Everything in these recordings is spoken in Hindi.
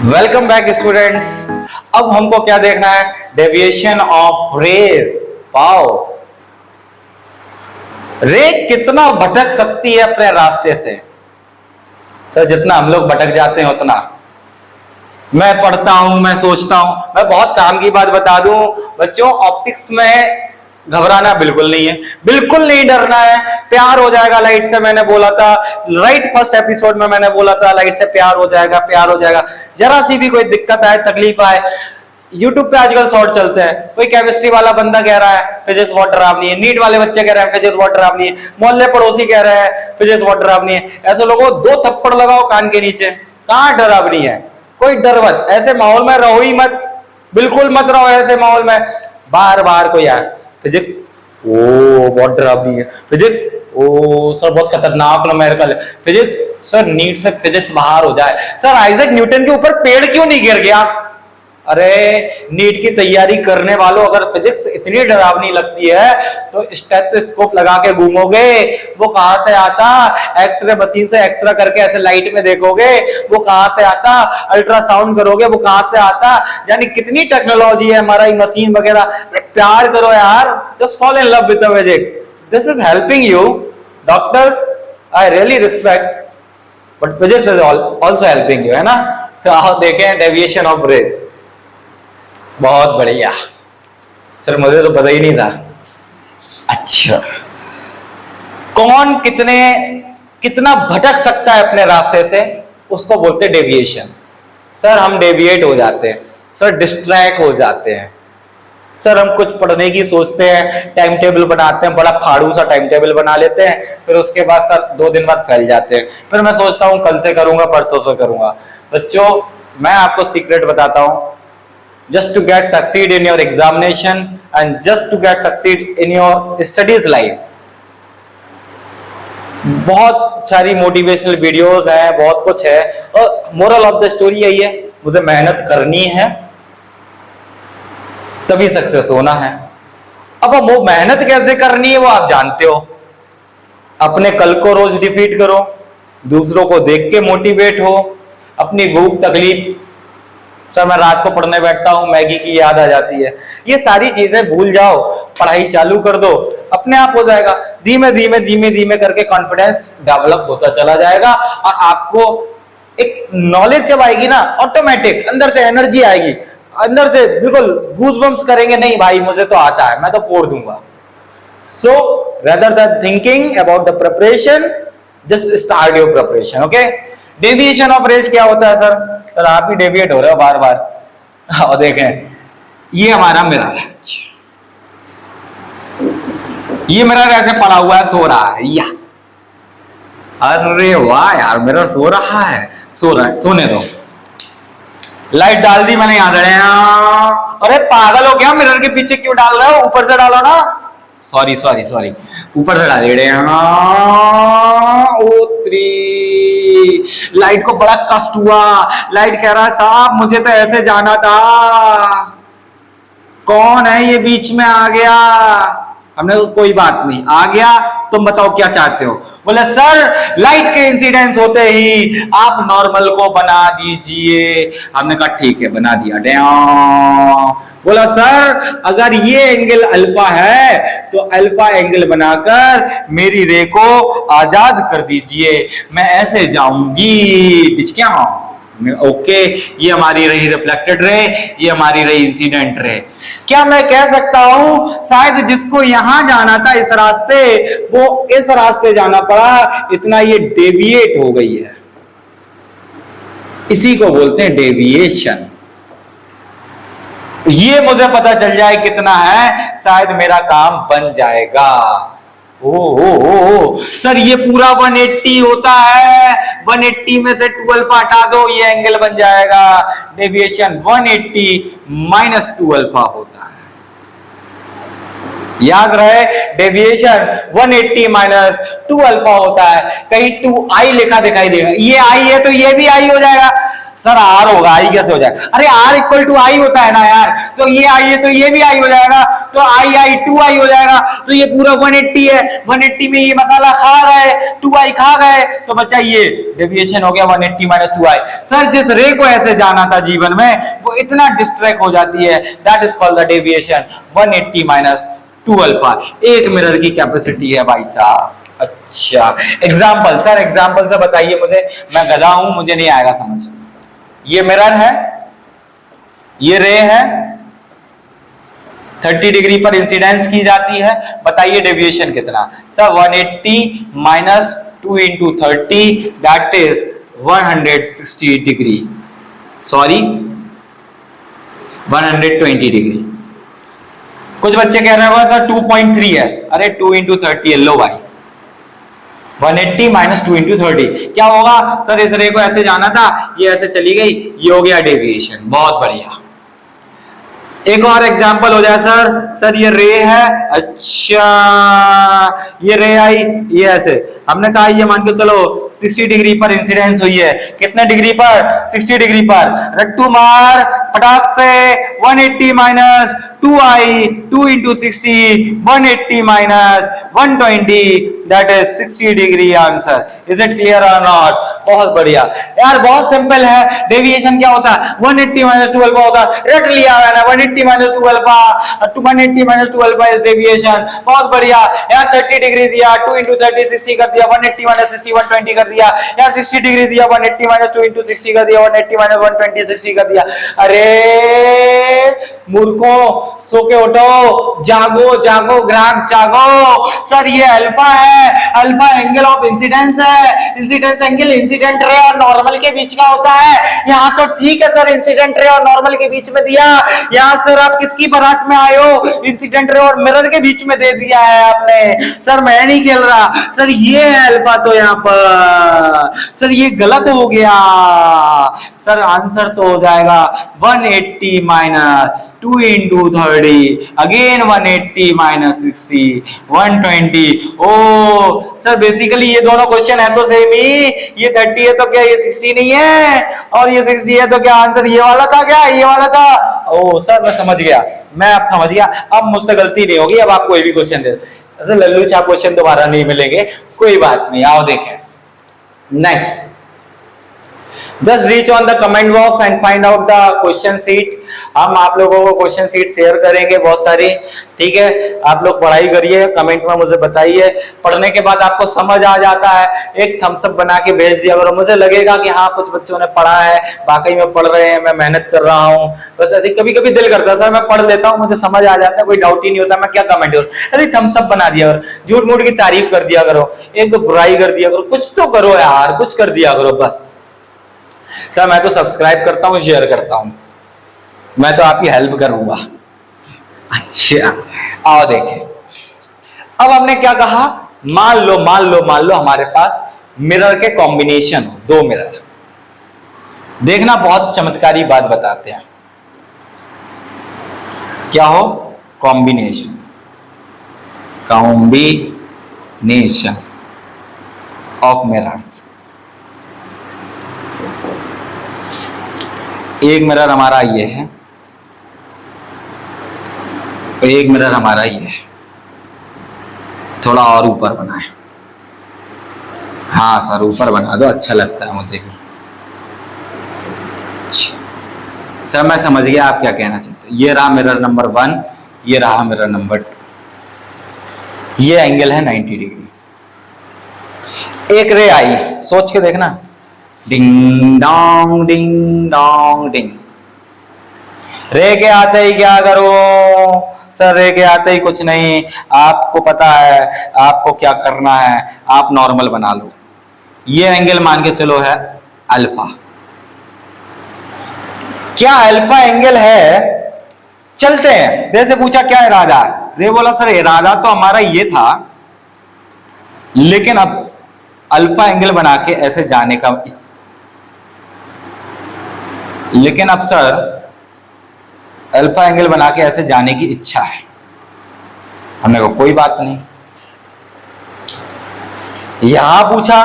Welcome back students. अब हमको क्या देखना है? Deviation of rays. पाओ रे कितना भटक सकती है अपने रास्ते से। तो जितना हम लोग भटक जाते हैं उतना मैं पढ़ता हूं, मैं सोचता हूं। मैं बहुत काम की बात बता दूं बच्चों, ऑप्टिक्स में घबराना बिल्कुल नहीं है, बिल्कुल नहीं डरना है। प्यार हो जाएगा लाइट से, मैंने बोला था राइट फर्स्ट एपिसोड में, मैंने बोला था लाइट से प्यार हो जाएगा, प्यार हो जाएगा। जरा सी भी कोई दिक्कत आए, तकलीफ आए, यूट्यूब पे आजकल शॉर्ट चलते हैं। कोई केमिस्ट्री वाला बंदा कह रहा है फिजिक्स बहुत डरावनी है, नीट वाले बच्चे कह रहे हैं फिजिक्स बहुत डरावनी है, मोहल्ले पड़ोसी कह रहे हैं फिजिक्स बहुत डरावनी है। ऐसे लोगों दो थप्पड़ लगाओ कान के नीचे, कहां डरावनी है? कोई डर मत, ऐसे माहौल में रहो ही मत, बिल्कुल मत रहो ऐसे माहौल में। बार बार कोई यार फिजिक्स ओ बहुत डरावनी है, फिजिक्स ओ सर बहुत खतरनाक न्यूमेरिकल है, फिजिक्स सर नीट से फिजिक्स बाहर हो जाए। सर आइजैक न्यूटन के ऊपर पेड़ क्यों नहीं गिर गया? अरे नीट की तैयारी करने वालों, अगर फिजिक्स इतनी डरावनी लगती है तो स्टेथोस्कोप लगा के घूमोगे, वो कहां से आता? एक्सरे मशीन से एक्सरे करके ऐसे लाइट में देखोगे, वो कहां से आता? अल्ट्रासाउंड करोगे, वो कहां से आता? यानी कितनी टेक्नोलॉजी है हमारा ये मशीन वगैरह। प्यार करो यार, just fall in love with the physics, this is helping you. Doctors I really respect, but physics is also helping you, है ना? तो आप देखें डेविएशन ऑफ रेज, बहुत बढ़िया। सर मुझे तो पता ही नहीं था। अच्छा, कौन कितना भटक सकता है अपने रास्ते से, उसको बोलते हैं डेविएशन। सर हम डेविएट हो जाते हैं, सर डिस्ट्रैक्ट हो जाते हैं, सर हम कुछ पढ़ने की सोचते हैं, टाइम टेबल बनाते हैं, बड़ा फाड़ू सा टाइम टेबल बना लेते हैं, फिर उसके बाद सर 2 दिन बाद फैल जाते हैं। फिर मैं सोचता हूं कल से करूंगा, परसों से करूंगा। बच्चों मैं आपको सीक्रेट बताता हूं, just to get succeed in your examination and just to get succeed in your studies life, बहुत सारी मोटिवेशनल वीडियोस हैं, बहुत कुछ है, और मोरल ऑफ द स्टोरी यही है, मुझे मेहनत करनी है तभी सक्सेस होना है। अब वो मेहनत कैसे करनी है वो आप जानते हो। अपने कल को रोज डिफीट करो, दूसरों को देख के मोटिवेट हो, अपनी भूख तकलीफ, सर मैं रात को पढ़ने बैठता हूं मैगी की याद आ जाती है, ये सारी चीजें भूल जाओ, पढ़ाई चालू कर दो, अपने आप हो जाएगा। धीमे धीमे धीमे धीमे करके कॉन्फिडेंस डेवलप होता चला जाएगा, और आपको एक नॉलेज जब आएगी ना, ऑटोमेटिक अंदर से एनर्जी आएगी, अंदर से बिल्कुल गूज़बम्प्स करेंगे, नहीं भाई मुझे तो आता है, मैं तो फोड़ दूंगा। So rather than thinking about the preparation, just start your preparation. Okay, deviation of rays क्या होता है? सर आप ही डेविएट हो रहे हो बार बार। और देखें ये हमारा मिरर है, ये मिरर ऐसे पड़ा हुआ है, सो रहा है या, अरे वाह यार मिरर सो रहा है, सो रहा है, सोने दो। लाइट डाल दी मैंने यहाँ दड़े। अरे पागल हो क्या, मिरर के पीछे क्यों डाल रहे हो? ऊपर से डालो ना। सॉरी सॉरी सॉरी, ऊपर से डाल दे। लाइट को बड़ा कष्ट हुआ, लाइट कह रहा है साहब मुझे तो ऐसे जाना था, कौन है ये बीच में आ गया? हमने तो कोई बात नहीं, आ गया, तुम बताओ क्या चाहते हो? बोले सर लाइट के इंसिडेंस होते ही आप नॉर्मल को बना दीजिए। हमने कहा ठीक है बना दिया। बोला सर अगर ये एंगल अल्फा है तो अल्फा एंगल बनाकर मेरी रे को आजाद कर दीजिए, मैं ऐसे जाऊंगी। क्या ओके, ये हमारी रही रिफ्लेक्टेड रे, ये हमारी रही इंसिडेंट रे। क्या मैं कह सकता हूं शायद जिसको यहां जाना था इस रास्ते, वो इस रास्ते जाना पड़ा, इतना ये डेविएट हो गई है। इसी को बोलते हैं डेविएशन। ये मुझे पता चल जाए कितना है, शायद मेरा काम बन जाएगा। ओ सर ये पूरा 180 होता है, 180 में से 12 हटा दो, ये एंगल बन जाएगा। डेविएशन 180 माइनस 12 होता है। याद रहे डेविएशन 180 माइनस 2 अल्फा होता है। कहीं 2i लिखा दिखाई देगा, ये i है तो ये भी i हो जाएगा। सर आर होगा, आई कैसे हो जाएगा? अरे आर इक्वल टू आई होता है ना यार, तो ये आई है तो ये भी आई हो जाएगा, तो आई आई 2i हो जाएगा, तो ये पूरा 180 है, 180 में ये मसाला खा गए, 2i खा गए, तो बच्चा ये डेविएशन हो गया 180 माइनस 2i। सर जिस रे को ऐसे जाना था जीवन में वो इतना डिस्ट्रैक्ट हो जाती है, that is called the deviation 180 minus 2 alpha. एक मिरर की कैपेसिटी है भाई साहब। अच्छा एग्जाम्पल, सर एग्जाम्पल से बताइए मुझे, मैं गधा हूं मुझे नहीं आएगा समझ। ये मिरर है, ये रे है, 30 डिग्री पर इंसिडेंस की जाती है, बताइए डेविएशन कितना? Sir 180 minus 2 into 30 that is 160 degree, sorry 120 degree. कुछ बच्चे कह रहे हैं सर 2.3 है, अरे 2 इंटू 30 है, लो भाई 180 माइनस 2 इंटू 30 क्या होगा? सर इस रे को ऐसे जाना था, ये ऐसे चली गई, ये हो गया डेविएशन। बहुत बढ़िया। एक और एग्जांपल हो जाए सर, सर ये रे है, अच्छा ये रे आई, ये ऐसे हमने कहा ये मान के चलो 60 डिग्री पर इंसिडेंस हुई है, कितने डिग्री पर? 60 डिग्री पर। रट्टू मार फटाक से 180 minus 2i 2 into 60 180 minus 120 that is 60 degree answer. Is it clear or not? बहुत बढ़िया यार, बहुत सिंपल है। डेविएशन क्या होता है? 180 माइनस 2 अल्फा होता है, रट लिया मैंने 180 minus 2 alpha, 180 minus 2 alpha is deviation. बहुत बढ़िया यार, 30 डिग्री दिया 2 इंटू 30 60 कर दिया, 180 माइनस 60 120 कर दिया, या 60 डिग्री दिया 180 माइनस 2 इंटू 60 कर दिया, 180 माइनस 120 60 कर दिया। अरे मूर्खों सो के उठो, जागो जागो ग्राहक जागो। सर ये अल्फा है, अल्फा एंगल ऑफ इंसिडेंस है, इंसिडेंस एंगल इंसिडेंट रे और नॉर्मल के बीच का होता है। यहाँ तो ठीक है सर, इंसिडेंट रे और नॉर्मल के बीच में दिया, यहाँ सर आप किसकी बारात में आए हो? इंसिडेंट रे और मिरर के बीच में दे दिया है आपने। सर मैं नहीं खेल रहा सर, ये है अल्फा तो यहाँ पर सर ये गलत हो गया। सर आंसर तो हो जाएगा 180 माइनस 2 इंटू 30 अगेन 180 माइनस 60 120। ओ सर बेसिकली ये दोनों क्वेश्चन है तो सेम ही, ये 30 है तो क्या ये 60 नहीं है, और ये 60 है तो क्या आंसर ये वाला था? क्या ये वाला था? ओ सर मैं समझ गया, मैं अब समझ गया, अब मुझसे गलती नहीं होगी, अब आप कोई भी क्वेश्चन दे दो। लल्लू छाप क्वेश्चन दोबारा नहीं मिलेंगे, कोई बात नहीं। आओ देखें next. Just reach on the comment box and find out the question sheet। हम आप लोगों को क्वेश्चन सीट शेयर करेंगे बहुत सारी, ठीक है? आप लोग पढ़ाई करिए, कमेंट में मुझे बताइए। पढ़ने के बाद आपको समझ आ जाता है, एक थम्स अप बना के भेज दिया करो, मुझे लगेगा कि हाँ कुछ बच्चों ने पढ़ा है, वाकई में पढ़ रहे हैं, मैं मेहनत कर रहा हूँ। बस ऐसे कभी कभी दिल करता है सर मैं पढ़ लेता हूँ, मुझे समझ आ जाता है, कोई डाउट ही नहीं होता, मैं क्या कमेंट करूँ? अरे थम्स अप बना दिया करो, झूठ मूठ की तारीफ कर दिया करो, एक तो बुराई कर दिया करो, कुछ तो करो यार, कुछ कर दिया करो बस। सर मैं तो सब्सक्राइब करता हूँ, शेयर करता हूँ, मैं तो आपकी हेल्प करूंगा। अच्छा आओ देखें, अब हमने क्या कहा? मान लो हमारे पास मिरर के कॉम्बिनेशन हो, दो मिरर। देखना बहुत चमत्कारी बात बताते हैं, क्या हो? Combination, combination of mirrors. एक मिरर हमारा ये है, एक मिरर हमारा ये है, थोड़ा और ऊपर बनाए। हाँ सर ऊपर बना दो, अच्छा लगता है मुझे भी। सर मैं समझ गया आप क्या कहना चाहते हो। ये रहा मिरर नंबर 1, ये रहा मिरर नंबर 2, ये एंगल है 90 डिग्री। एक रे आई, सोच के देखना, ding dong ding dong ding. रे के आते ही क्या करो? सर रे के आते ही कुछ नहीं, आपको पता है आपको क्या करना है, आप नॉर्मल बना लो। ये एंगल मान के चलो है अल्फा। क्या अल्फा एंगल है? चलते हैं। रे से पूछा क्या इरादा है? रे बोला सर इरादा तो हमारा ये था, लेकिन अब अल्फा एंगल बना के ऐसे जाने का, लेकिन अब सर अल्फा एंगल बना के ऐसे जाने की इच्छा है। हमने कहा कोई बात नहीं। यहां पूछा,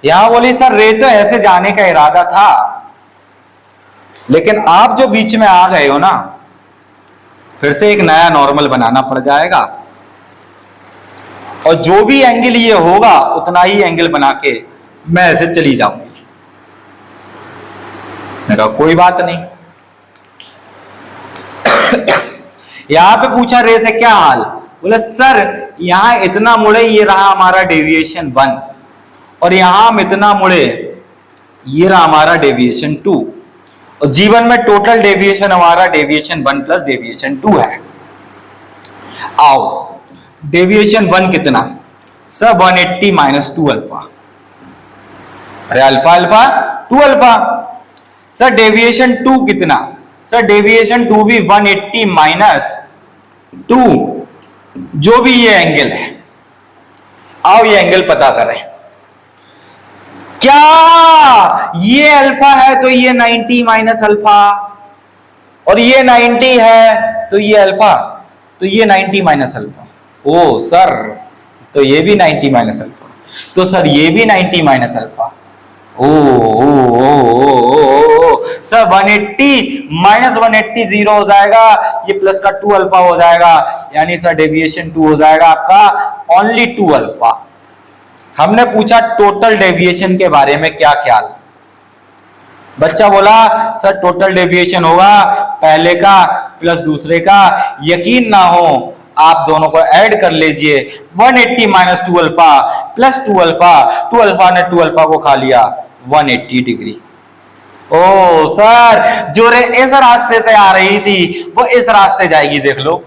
यहां बोली सर रे तो ऐसे जाने का इरादा था, लेकिन आप जो बीच में आ गए हो ना, फिर से एक नया नॉर्मल बनाना पड़ जाएगा, और जो भी एंगल ये होगा उतना ही एंगल बना के मैं ऐसे चली जाऊंगी। मैं कहा कोई बात नहीं। यहां पे पूछा रे से क्या हाल, बोले सर यहां इतना मुड़े, ये रहा हमारा डेविएशन 1, और यहां हम इतना मुड़े, ये रहा हमारा डेविएशन 2, और जीवन में टोटल डेविएशन हमारा डेविएशन 1 प्लस डेविएशन 2 है। आओ डेविएशन 1 कितना सर, 180 माइनस 2 अल्फा। अरे alpha alpha 2 alpha. Sir deviation 2 कितना, सर डेविएशन 2 भी 180 माइनस 2, जो भी ये एंगल है। आओ ये एंगल पता करें। क्या ये अल्फा है तो ये 90 माइनस अल्फा, और ये 90 है तो ये अल्फा, तो ये 90 माइनस अल्फा। ओ सर तो ये भी 90 माइनस अल्फा, तो सर ये भी 90 माइनस अल्फा। ओ सर 180 माइनस 180 जीरो हो जाएगा, ये प्लस का 2 अल्फा हो जाएगा, यानी सर डेविएशन 2 हो जाएगा आपका ओनली 2 अल्फा। हमने पूछा टोटल डेविएशन के बारे में क्या ख्याल, बच्चा बोला सर टोटल डेविएशन होगा पहले का प्लस दूसरे का, यकीन ना हो आप दोनों को ऐड कर लीजिए, 180 minus 2 alpha plus 2 alpha, 2 alpha ने 2 अल्फा को खा लिया, 180 डिग्री। ओ सर जो रे इस रास्ते से आ रही थी वो इस रास्ते जाएगी, देख लो।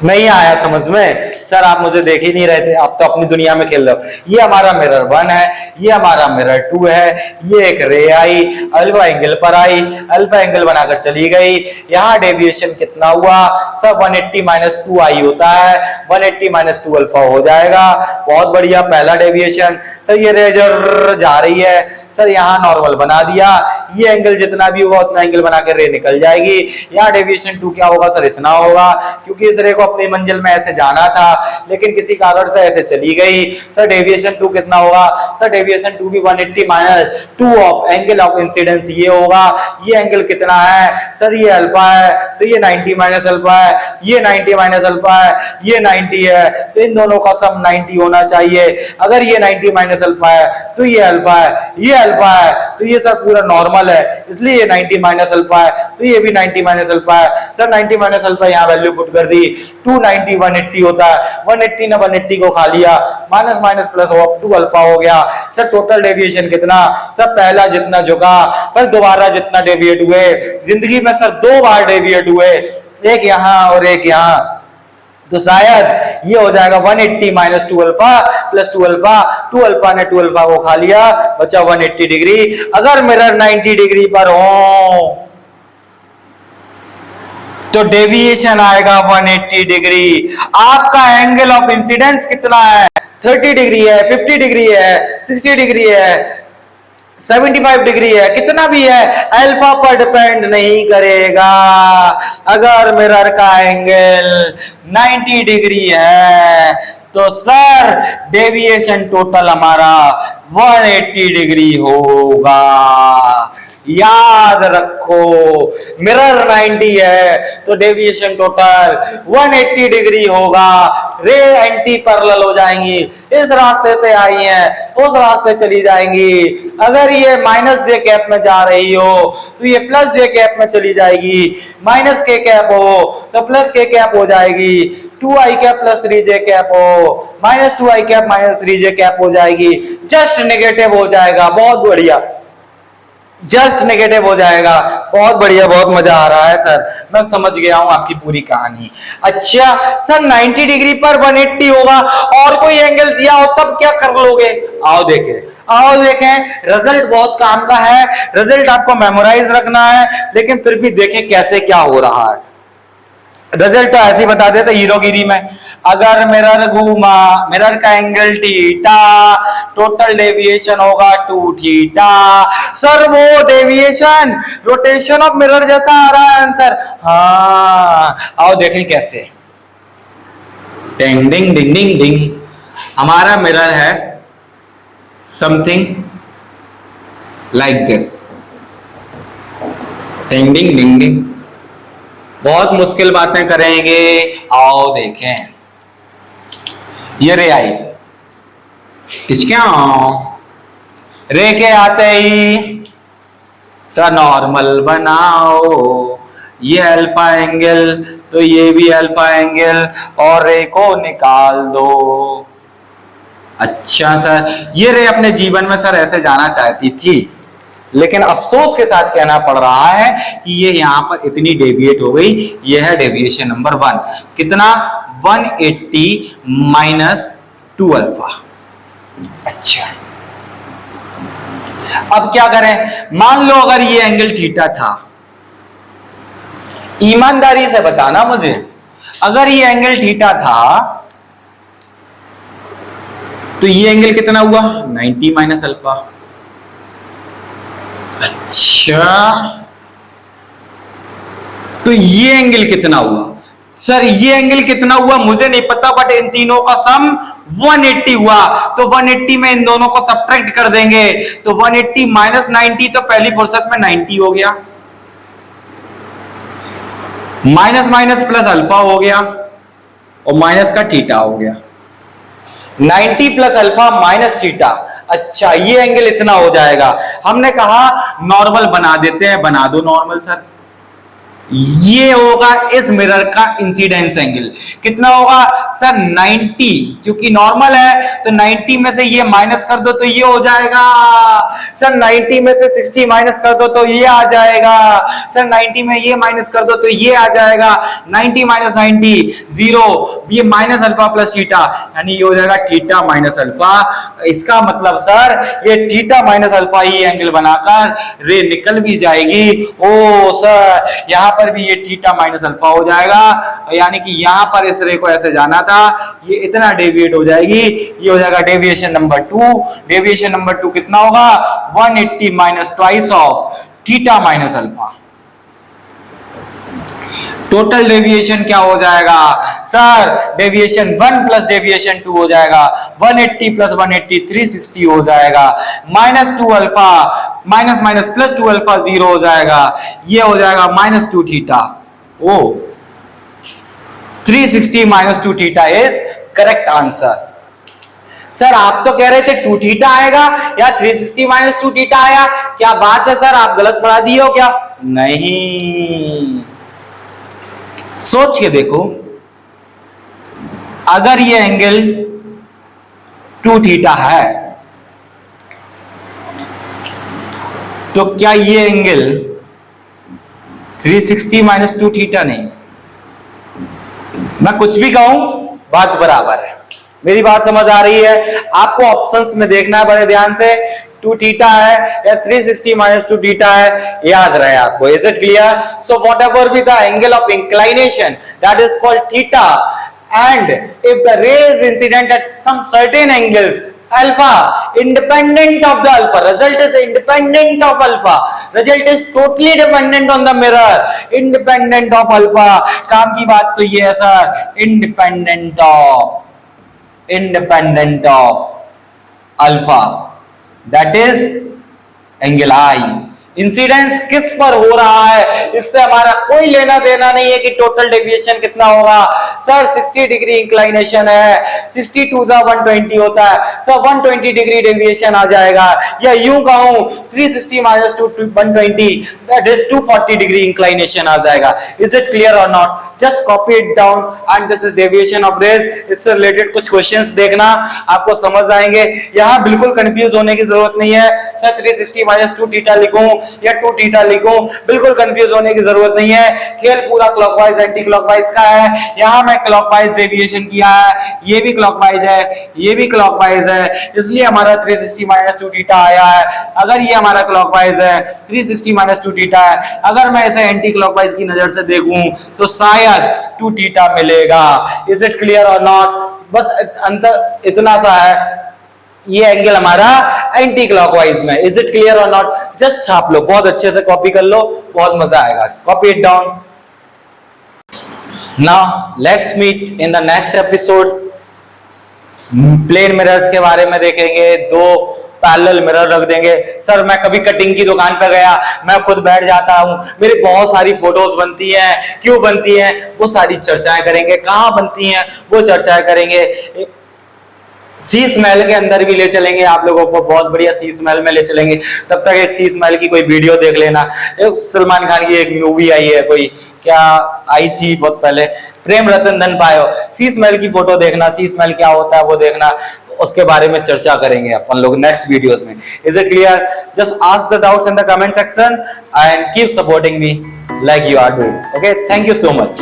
नहीं आया समझ में सर, आप मुझे देख ही नहीं रहे थे, आप तो अपनी दुनिया में खेल रहे हो। ये हमारा मिरर 1 है, ये हमारा मिरर 2 है, ये एक रे आई, अल्फा एंगल पर आई, अल्फा एंगल बनाकर चली गई। यहाँ डेविएशन कितना हुआ सर, 180 माइनस 2 आई होता है, 180 माइनस 2 अल्फा हो जाएगा। बहुत बढ़िया पहला डेविएशन। सर ये रे जा रही है, सर यहाँ नॉर्मल बना दिया, ये एंगल जितना भी होगा उतना एंगल बना के रे निकल जाएगी। यहाँ डेविएशन 2 क्या होगा सर, इतना होगा, क्योंकि इस रे को अपनी मंजिल में ऐसे जाना था लेकिन किसी कारण से ऐसे चली गई। सर डेविएशन 2 कितना होगा, सर डेविएशन 2 भी 180 minus 2 of angle of incidence ये होगा। ये एंगल कितना है सर, ये अल्फा है, तो ये 90 माइनस अल्फा है, ये 90 माइनस अल्फा है, ये 90 है, तो इन दोनों का सम 90 होना चाहिए। अगर ये 90 माइनस अल्फा है तो ये अल्फा है, ये अल्फा है, तो ये सर पूरा नॉर्मल है, इसलिए ये 90 माइनस अल्फा है, तो ये भी 90 माइनस अल्फा है। सर 90 माइनस अल्फा यहाँ वैल्यू पुट कर दी, 290 180 होता है, 180 ने 180 को खा लिया, माइनस माइनस प्लस 2 अल्फा हो गया। सर टोटल डेविएशन कितना, सर पहला जितना झुका पर दोबारा जितना डेविएट हुए, जिंदगी में सर 2 बार डेविएट हुए, एक यहाँ और एक यहाँ, तो शायद ये हो जाएगा 180 minus 2 alpha plus 2 alpha, 2 alpha ने 2 अल्फा को खा लिया, बचा 180 डिग्री। अगर मिरर 90 डिग्री पर हो तो डेविएशन आएगा 180 डिग्री। आपका एंगल ऑफ इंसिडेंस कितना है, 30 डिग्री है, 50 डिग्री है, 60 डिग्री है, 75 डिग्री है, कितना भी है, अल्फा पर डिपेंड नहीं करेगा। अगर मिरर का एंगल 90 डिग्री है तो सर डेविएशन टोटल हमारा 180 डिग्री होगा। याद रखो मिरर 90 है तो डेविएशन टोटल 180 डिग्री होगा। रे एंटी पैरेलल हो जाएंगी, इस रास्ते से आई है उस रास्ते चली जाएंगी। अगर ये माइनस जे कैप में जा रही हो तो ये प्लस जे कैप में चली जाएगी, माइनस के कैप हो तो प्लस के कैप हो जाएगी, 2i cap plus 3j cap हो minus 2i cap minus 3j cap हो जाएगी, जस्ट नेगेटिव हो जाएगा। बहुत बढ़िया, जस्ट नेगेटिव हो जाएगा। बहुत बढ़िया, बहुत मजा आ रहा है सर, मैं समझ गया हूं आपकी पूरी कहानी। अच्छा सर 90 डिग्री पर 180 होगा और कोई एंगल दिया हो तब क्या कर लोगे? आओ देखें, रिजल्ट बहुत काम का है, रिजल्ट आपको मेमोराइज रखना है, लेकिन फिर भी देखें कैसे क्या हो रहा है। रिजल्ट तो ऐसे ही बता देते हीरोगिरी में, अगर मिरर घूमा, मिरर का एंगल थीटा, टोटल डेविएशन होगा 2 थीटा। सर वो डेविएशन रोटेशन ऑफ मिरर जैसा आ रहा है आंसर। हाँ आओ देखें कैसे। डिंग डिंग डिंग डिंग डिंग, हमारा मिरर है समथिंग लाइक दिस। डिंग डिंग डिंग डिंग। बहुत मुश्किल बातें करेंगे, आओ देखें। ये रे आई, किसके रे के आते ही सा नॉर्मल बनाओ, ये अल्फा एंगल तो ये भी अल्फा एंगल, और रे को निकाल दो। अच्छा सर, ये रे अपने जीवन में सर ऐसे जाना चाहती थी, लेकिन अफसोस के साथ कहना पड़ रहा है कि ये यहां पर इतनी डेविएट हो गई। ये है डेविएशन नंबर 1। कितना? 180 माइनस 2 अल्फा। अच्छा, अब क्या करें? मान लो अगर ये एंगल थीटा था, ईमानदारी से बताना मुझे, अगर ये एंगल थीटा था तो ये एंगल कितना हुआ? 90 माइनस अल्फा। अच्छा, तो ये एंगल कितना हुआ? सर ये एंगल कितना हुआ मुझे नहीं पता, बट इन तीनों का सम 180 हुआ। तो 180 में इन दोनों को सब्ट्रैक्ट कर देंगे तो 180 माइनस 90 तो पहली फुर्सत में 90 हो गया, माइनस माइनस प्लस अल्फा हो गया, और माइनस का थीटा हो गया। 90 प्लस अल्फा माइनस थीटा। अच्छा, ये एंगल इतना हो जाएगा। हमने कहा नॉर्मल बना देते हैं, बना दो नॉर्मल सर। ये होगा इस मिरर का इंसिडेंस एंगल। कितना होगा सर? 90, क्योंकि नॉर्मल है तो 90 में से ये माइनस कर दो तो ये हो जाएगा। सर 90 में से 60 माइनस कर दो तो ये आ जाएगा। सर 90 में ये माइनस कर दो तो ये आ जाएगा। 90 माइनस 90 0, ये माइनस अल्फा प्लस थीटा, यानी ये हो जाएगा थीटा माइनस अल्फा। इसका मतलब सर ये थीटा माइनस अल्फा ही एंगल बनाकर रे निकल भी जाएगी। ओ सर, यहां पर भी ये थीटा माइनस अल्फा हो जाएगा, यानी कि यहां पर इस रे को ऐसे जाना था, ये इतना डेविएट हो जाएगी। ये हो जाएगा डेविएशन नंबर 2। डेविएशन नंबर 2 कितना होगा? 180 minus twice of theta minus alpha. Total deviation क्या हो जाएगा सर? डेविएशन 1 प्लस डेविएशन 2 हो जाएगा। 180 प्लस 180 360 हो जाएगा। Minus 2 alpha minus minus plus 2 alpha 0 हो जाएगा। ये हो जाएगा minus 2 theta. Oh 360 minus 2 theta is correct answer. Sir आप तो कह रहे थे 2 थीटा आएगा या 360 माइनस 2 थीटा आया, क्या बात है सर, आप गलत पढ़ा दिए हो क्या? नहीं, सोच के देखो, अगर ये एंगल 2 थीटा है तो क्या ये एंगल 360 माइनस 2 थीटा नहीं? मैं कुछ भी कहूं बात बराबर है। मेरी बात समझ आ रही है? आपको ऑप्शंस में देखना है बड़े ध्यान से। 2 थीटा है या 360 माइनस 2 थीटा है, याद रहे आपको। Is it clear? So whatever be the angle of inclination that is called theta, and if the ray is incident at some certain angles alpha independent of the alpha, result is independent of alpha, result is totally dependent on the mirror, independent of alpha। काम की बात तो ये है sir, independent of alpha, that is angle I। Incidence किस पर हो रहा है इससे हमारा कोई लेना देना नहीं है कि टोटल डेविएशन कितना होगा। सर 60 डिग्री इंक्लाइनेशन है, 62 का 120 होता है, सर 120 डिग्री डेविएशन आ जाएगा, या यूं कहूं 360 minus 120 that is 240 degree inclination आ जाएगा। Is it clear or not? Just copy it down and this is deviation of rays. इससे रिलेटेड कुछ क्वेश्चंस देखना, आपको समझ आएंगे। यहां बिल्कुल कंफ्यूज होने की जरूरत नहीं है। सर 360 माइनस 2 थीटा लिखूं या 2 थीटा लिखूं, बिल्कुल कंफ्यूज होने की जरूरत नहीं है। खेल पूरा क्लॉकवाइज एंटी क्लॉकवाइज का है। यहां मैं क्लॉकवाइज डेविएशन किया है, ये भी क्लॉकवाइज है, ये भी क्लॉकवाइज है, इसलिए हमारा 360 माइनस 2 थीटा आया है। अगर ये हमारा क्लॉकवाइज है, 360 माइनस 2 थीटा है, अगर मैं इसे एंटी क्लॉकवाइज की नजर से देखूं तो शायद 2 थीटा मिलेगा। Is it clear or not? बस अंतर इतना सा है, ये एंगल हमारा एंटी क्लॉकवाइज में। Is it clear or not? Just छाप लो, बहुत अच्छे से कॉपी कर लो, बहुत मजा आएगा। Copy it down. Now let's meet in the next episode. Plane mirrors के बारे में देखेंगे, 2 पैरेलल मिरर रख देंगे। सर मैं कभी कटिंग की दुकान पर गया, मैं खुद बैठ जाता हूं, मेरी बहुत सारी फोटोज बनती है, क्यों बनती है वो सारी चर्चाएं करेंगे, कहां बनती हैं वो चर्चाएं करेंगे। शीश महल के अंदर भी ले चलेंगे आप लोगों को, बहुत बढ़िया शीश महल में ले चलेंगे। तब तक एक शीश महल की कोई वीडियो देख लेना। एक सलमान खान की एक मूवी आई है, कोई क्या आई थी बहुत पहले, प्रेम रतन धन पायो, शीश महल की फोटो देखना, शीश महल क्या होता है वो देखना, उसके बारे में चर्चा करेंगे अपन लोग नेक्स्ट वीडियोस में। Is it clear? Just ask the doubts in the comment section and keep supporting me like you are doing. Okay, thank you so much.